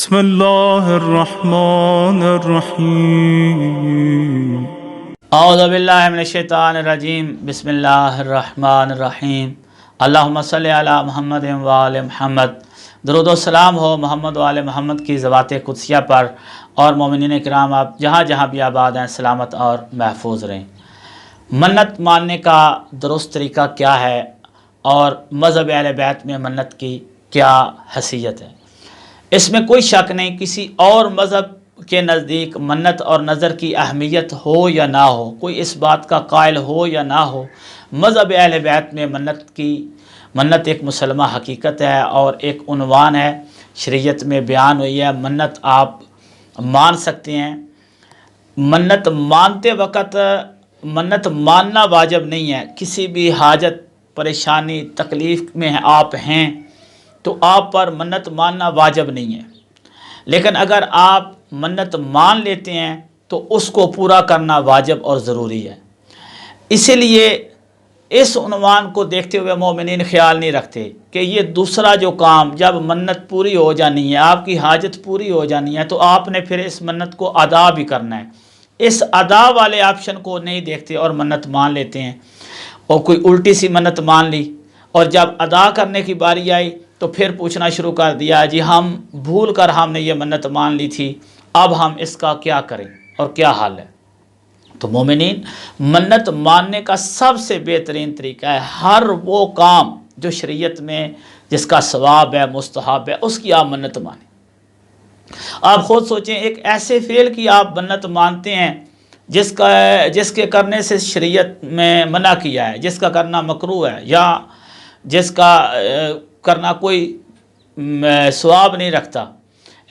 بسم اللہ الرحمن الرحیم اعوذ باللہ من الشیطان الرجیم بسم اللہ الرحمن الرحیم اللہم صلی علی محمد و آل محمد۔ درود و سلام ہو محمد و آل محمد کی ذوات قدسیہ پر، اور مومنین کرام آپ جہاں جہاں بھی آباد ہیں سلامت اور محفوظ رہیں۔ منت ماننے کا درست طریقہ کیا ہے اور مذہب اہل بیت میں منت کی کیا حیثیت ہے؟ اس میں کوئی شک نہیں، کسی اور مذہب کے نزدیک منت اور نظر کی اہمیت ہو یا نہ ہو، کوئی اس بات کا قائل ہو یا نہ ہو، مذہب اہل بیت میں منت ایک مسلمہ حقیقت ہے اور ایک عنوان ہے، شریعت میں بیان ہوئی ہے۔ منت آپ مان سکتے ہیں۔ منت مانتے وقت منت ماننا واجب نہیں ہے۔ کسی بھی حاجت، پریشانی، تکلیف میں آپ ہیں تو آپ پر منت ماننا واجب نہیں ہے، لیکن اگر آپ منت مان لیتے ہیں تو اس کو پورا کرنا واجب اور ضروری ہے۔ اسی لیے اس عنوان کو دیکھتے ہوئے مومنین خیال نہیں رکھتے کہ یہ دوسرا جو کام، جب منت پوری ہو جانی ہے، آپ کی حاجت پوری ہو جانی ہے، تو آپ نے پھر اس منت کو ادا بھی کرنا ہے۔ اس ادا والے آپشن کو نہیں دیکھتے اور منت مان لیتے ہیں، اور کوئی الٹی سی منت مان لی، اور جب ادا کرنے کی باری آئی تو پھر پوچھنا شروع کر دیا، جی ہم بھول کر ہم نے یہ منت مان لی تھی، اب ہم اس کا کیا کریں اور کیا حال ہے؟ تو مومنین، منت ماننے کا سب سے بہترین طریقہ ہے ہر وہ کام جو شریعت میں جس کا ثواب ہے، مستحب ہے، اس کی آپ منت مانیں۔ آپ خود سوچیں، ایک ایسے فعل کی آپ منت مانتے ہیں جس کے کرنے سے شریعت میں منع کیا ہے، جس کا کرنا مکروہ ہے، یا جس کا کرنا کوئی ثواب نہیں رکھتا،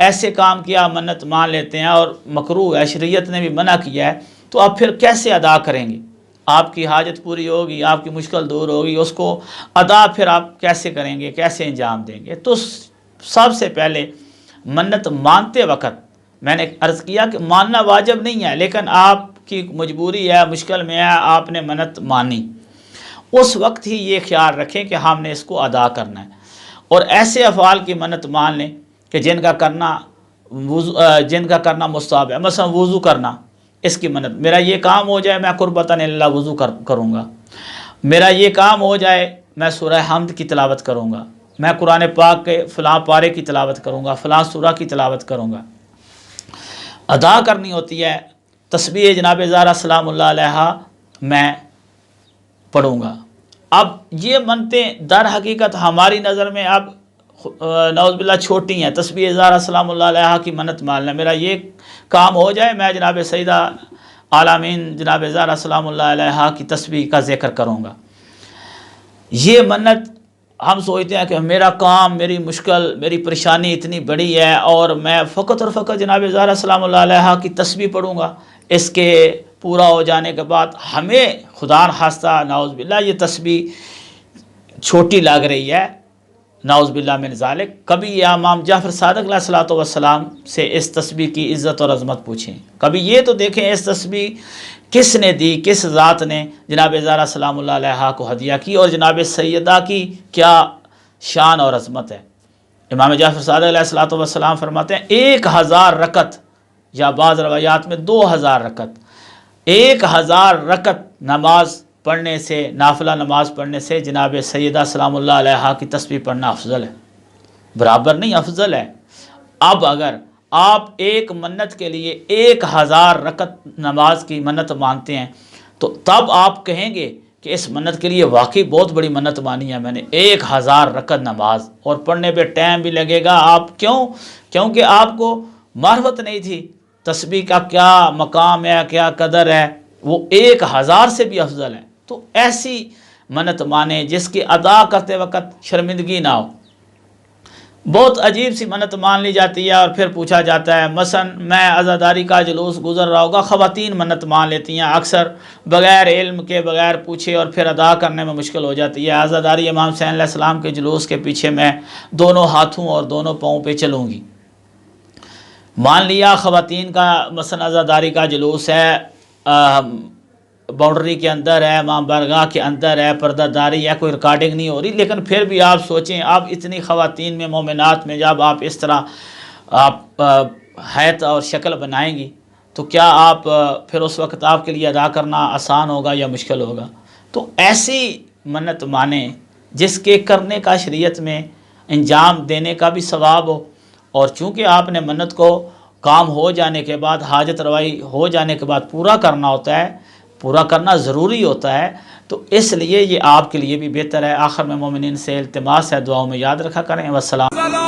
ایسے کام کی آپ منت مان لیتے ہیں اور مکروہ ہے، شریعت نے بھی منع کیا ہے، تو آپ پھر کیسے ادا کریں گے؟ آپ کی حاجت پوری ہوگی، آپ کی مشکل دور ہوگی، اس کو ادا پھر آپ کیسے کریں گے، کیسے انجام دیں گے؟ تو سب سے پہلے منت مانتے وقت میں نے عرض کیا کہ ماننا واجب نہیں ہے، لیکن آپ کی مجبوری ہے، مشکل میں ہے، آپ نے منت مانی، اس وقت ہی یہ خیال رکھیں کہ ہم نے اس کو ادا کرنا ہے، اور ایسے افعال کی منت مان لیں کہ جن کا کرنا مستحب ہے۔ مثلا وضو کرنا، اس کی منت، میرا یہ کام ہو جائے میں قربتاً اللہ وضو کروں گا، میرا یہ کام ہو جائے میں سورہ حمد کی تلاوت کروں گا، میں قرآن پاک کے فلاں پارے کی تلاوت کروں گا، فلاں سورہ کی تلاوت کروں گا۔ ادا کرنی ہوتی ہے۔ تسبیح جناب زہرا سلام اللہ علیہا میں پڑھوں گا۔ اب یہ منتیں در حقیقت ہماری نظر میں اب نعوذ باللہ چھوٹی ہیں۔ تسبیح زہرا سلام اللہ علیہا کی منت ماننا، میرا یہ کام ہو جائے میں جناب سیدہ عالمین جناب زہرا سلام اللہ علیہا کی تسبیح کا ذکر کروں گا۔ یہ منت ہم سوچتے ہیں کہ میرا کام، میری مشکل، میری پریشانی اتنی بڑی ہے اور میں فقط اور فقط جناب زہرا سلام اللہ علیہا کی تسبیح پڑھوں گا، اس کے پورا ہو جانے کے بعد ہمیں خدا نخواستہ نعوذ باللہ یہ تسبیح چھوٹی لگ رہی ہے، نعوذ باللہ من ذالک، کبھی یہ امام جعفر صادق علیہ الصلوۃ والسلام سے اس تسبیح کی عزت اور عظمت پوچھیں، کبھی یہ تو دیکھیں اس تسبیح کس نے دی، کس ذات نے جناب زہرا سلام اللہ علیہا کو ہدیہ کی، اور جناب سیدہ کی کیا شان اور عظمت ہے۔ امام جعفر صادق علیہ الصلوۃ والسلام فرماتے ہیں 1000 رکعت، یا بعض روایات میں 2000 رکعت، 1000 رکعت نماز پڑھنے سے، نافلہ نماز پڑھنے سے جناب سیدہ سلام اللہ علیہا کی تسبیح پڑھنا افضل ہے، برابر نہیں افضل ہے۔ اب اگر آپ ایک منت کے لیے 1000 رکعت نماز کی منت مانتے ہیں تو تب آپ کہیں گے کہ اس منت کے لیے واقعی بہت بڑی منت مانی ہے میں نے، 1000 رکعت نماز، اور پڑھنے پہ ٹائم بھی لگے گا۔ آپ کیونکہ آپ کو معرفت نہیں تھی تسبیح کا کیا مقام ہے، کیا قدر ہے، وہ 1000 سے بھی افضل ہے۔ تو ایسی منت مانیں جس کی ادا کرتے وقت شرمندگی نہ ہو۔ بہت عجیب سی منت مان لی جاتی ہے اور پھر پوچھا جاتا ہے، مثلا میں عزاداری کا جلوس گزر رہا ہوگا، خواتین منت مان لیتی ہیں اکثر بغیر علم کے، بغیر پوچھے، اور پھر ادا کرنے میں مشکل ہو جاتی ہے۔ عزاداری امام حسین علیہ السلام کے جلوس کے پیچھے میں دونوں ہاتھوں اور دونوں پاؤں پہ چلوں گی۔ مان لیا خواتین کا مثلا عزاداری کا جلوس ہے، باؤنڈری کے اندر ہے، امام بارگاہ کے اندر ہے، پردہ داری ہے، کوئی ریکارڈنگ نہیں ہو رہی، لیکن پھر بھی آپ سوچیں، آپ اتنی خواتین میں، مومنات میں جب آپ اس طرح آپ حیت اور شکل بنائیں گی تو کیا آپ پھر اس وقت آپ کے لیے ادا کرنا آسان ہوگا یا مشکل ہوگا؟ تو ایسی منت مانیں جس کے کرنے کا شریعت میں انجام دینے کا بھی ثواب ہو، اور چونکہ آپ نے منت کو کام ہو جانے کے بعد، حاجت روائی ہو جانے کے بعد پورا کرنا ہوتا ہے، پورا کرنا ضروری ہوتا ہے، تو اس لیے یہ آپ کے لیے بھی بہتر ہے۔ آخر میں مومنین سے التماس ہے، دعاؤں میں یاد رکھا کریں۔ والسلام۔